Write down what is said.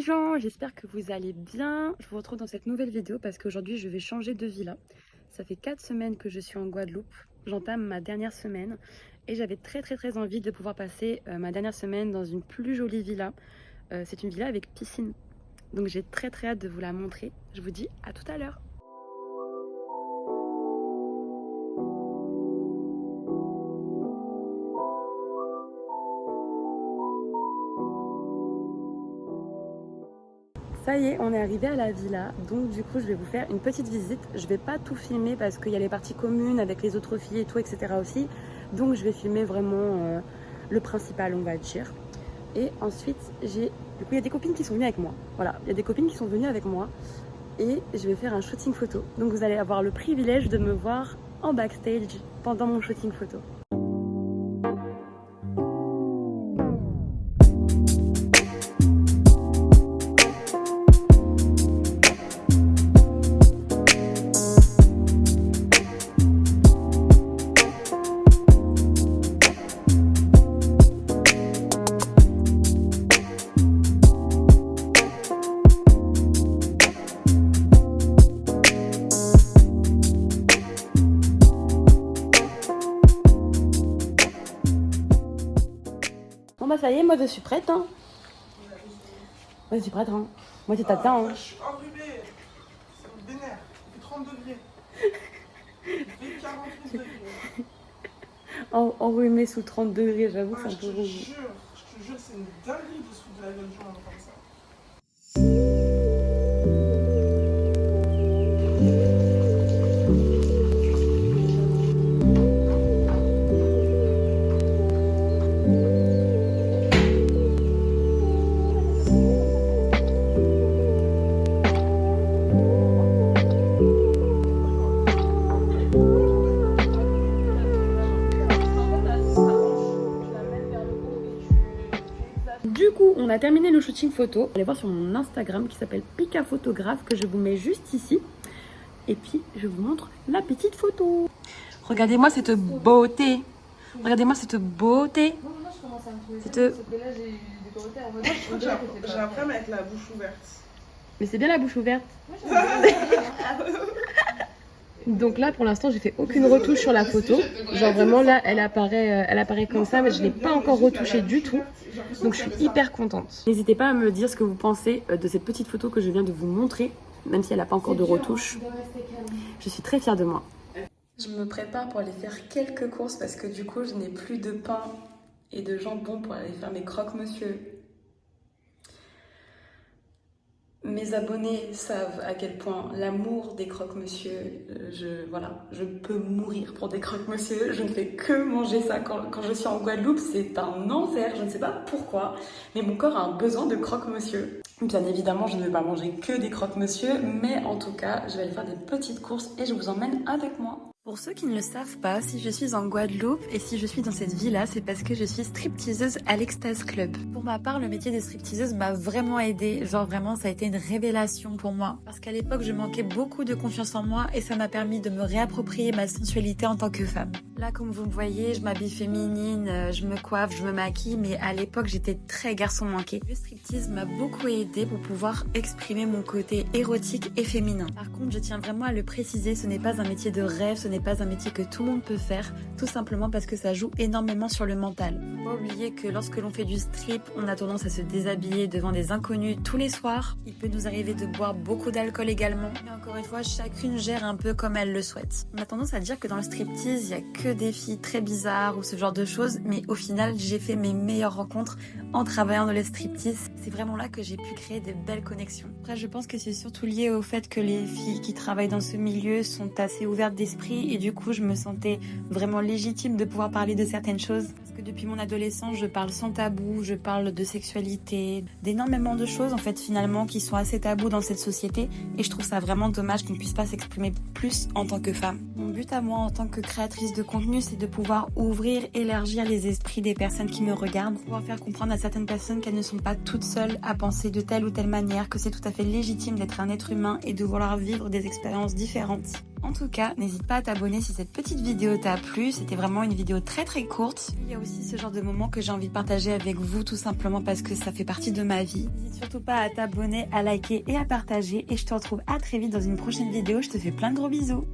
gens, j'espère que vous allez bien. Je vous retrouve dans cette nouvelle vidéo parce qu'aujourd'hui je vais changer de villa. Ça fait 4 semaines que je suis en Guadeloupe, j'entame ma dernière semaine et j'avais très envie de pouvoir passer ma dernière semaine dans une plus jolie villa. C'est une villa avec piscine, donc j'ai très hâte de vous la montrer. Je vous dis à tout à l'heure. Ça y est, on est arrivé à la villa, donc du coup je vais vous faire une petite visite. Je vais pas tout filmer parce qu'il y a les parties communes avec les autres filles et tout, etc. aussi. Donc je vais filmer vraiment le principal, on va dire. Et ensuite, du coup il y a des copines qui sont venues avec moi. Voilà, il y a des copines qui sont venues avec moi et je vais faire un shooting photo. Donc vous allez avoir le privilège de me voir en backstage pendant mon shooting photo. Bon bah ça y est, moi je suis prête hein. Moi je suis prête hein. Moi tu t'attends hein. Je suis enrhumée. C'est vénère. Il fait 30 degrés. Il fait 48 degrés. Enrhumé sous 30 degrés, j'avoue, c'est un peu rouge. Je te jure, c'est une dinguerie de se foutre de la gueule du monde comme ça. Du coup, on a terminé le shooting photo. Allez voir sur mon Instagram qui s'appelle Pika Photographe, que je vous mets juste ici. Et puis, je vous montre la petite photo. Regardez-moi cette beauté. Regardez-moi cette beauté. J'ai un problème avec la bouche ouverte. Mais c'est bien la bouche ouverte. Donc là, pour l'instant, j'ai fait aucune retouche sur la photo. Genre vraiment là, elle apparaît comme ça, mais je l'ai pas encore retouchée du tout. Donc je suis hyper contente. N'hésitez pas à me dire ce que vous pensez de cette petite photo que je viens de vous montrer, même si elle n'a pas encore de retouche. Je suis très fière de moi. Je me prépare pour aller faire quelques courses parce que du coup, je n'ai plus de pain et de jambon pour aller faire mes croque-monsieur. Mes abonnés savent à quel point l'amour des croque-monsieur, je peux mourir pour des croque-monsieur. Je ne fais que manger ça quand je suis en Guadeloupe, c'est un enfer, je ne sais pas pourquoi, mais mon corps a un besoin de croque-monsieur. Bien évidemment, je ne vais pas manger que des croque-monsieur, mais en tout cas, je vais aller faire des petites courses et je vous emmène avec moi. Pour ceux qui ne le savent pas, si je suis en Guadeloupe et si je suis dans cette villa, c'est parce que je suis stripteaseuse à l'Extase Club. Pour ma part, le métier de stripteaseuse m'a vraiment aidée. Genre vraiment, ça a été une révélation pour moi. Parce qu'à l'époque, je manquais beaucoup de confiance en moi et ça m'a permis de me réapproprier ma sensualité en tant que femme. Là, comme vous me voyez, je m'habille féminine, je me coiffe, je me maquille, mais à l'époque, j'étais très garçon manqué. Le striptease m'a beaucoup aidée pour pouvoir exprimer mon côté érotique et féminin. Par contre, je tiens vraiment à le préciser, ce n'est pas un métier de rêve, ce n'est pas un métier que tout le monde peut faire, tout simplement parce que ça joue énormément sur le mental. Faut pas oublier que lorsque l'on fait du strip, on a tendance à se déshabiller devant des inconnus tous les soirs. Il peut nous arriver de boire beaucoup d'alcool également. Mais encore une fois, chacune gère un peu comme elle le souhaite. On a tendance à dire que dans le striptease, il y a que des filles très bizarres ou ce genre de choses, mais au final, j'ai fait mes meilleures rencontres en travaillant dans le striptease. C'est vraiment là que j'ai pu créer de belles connexions. Après, je pense que c'est surtout lié au fait que les filles qui travaillent dans ce milieu sont assez ouvertes d'esprit et du coup, je me sentais vraiment légitime de pouvoir parler de certaines choses. Parce que depuis mon adolescence, je parle sans tabou, je parle de sexualité, d'énormément de choses en fait finalement qui sont assez tabous dans cette société et je trouve ça vraiment dommage qu'on ne puisse pas s'exprimer plus en tant que femme. Mon but à moi en tant que créatrice de contenu, c'est de pouvoir ouvrir, élargir les esprits des personnes qui me regardent, pouvoir faire comprendre à certaines personnes qu'elles ne sont pas toutes seules à penser de telle ou telle manière, que c'est tout à fait légitime d'être un être humain et de vouloir vivre des expériences différentes. En tout cas, n'hésite pas à t'abonner si cette petite vidéo t'a plu. C'était vraiment une vidéo très très courte. Il y a aussi ce genre de moment que j'ai envie de partager avec vous tout simplement parce que ça fait partie de ma vie. N'hésite surtout pas à t'abonner, à liker et à partager. Et je te retrouve à très vite dans une prochaine vidéo. Je te fais plein de gros bisous.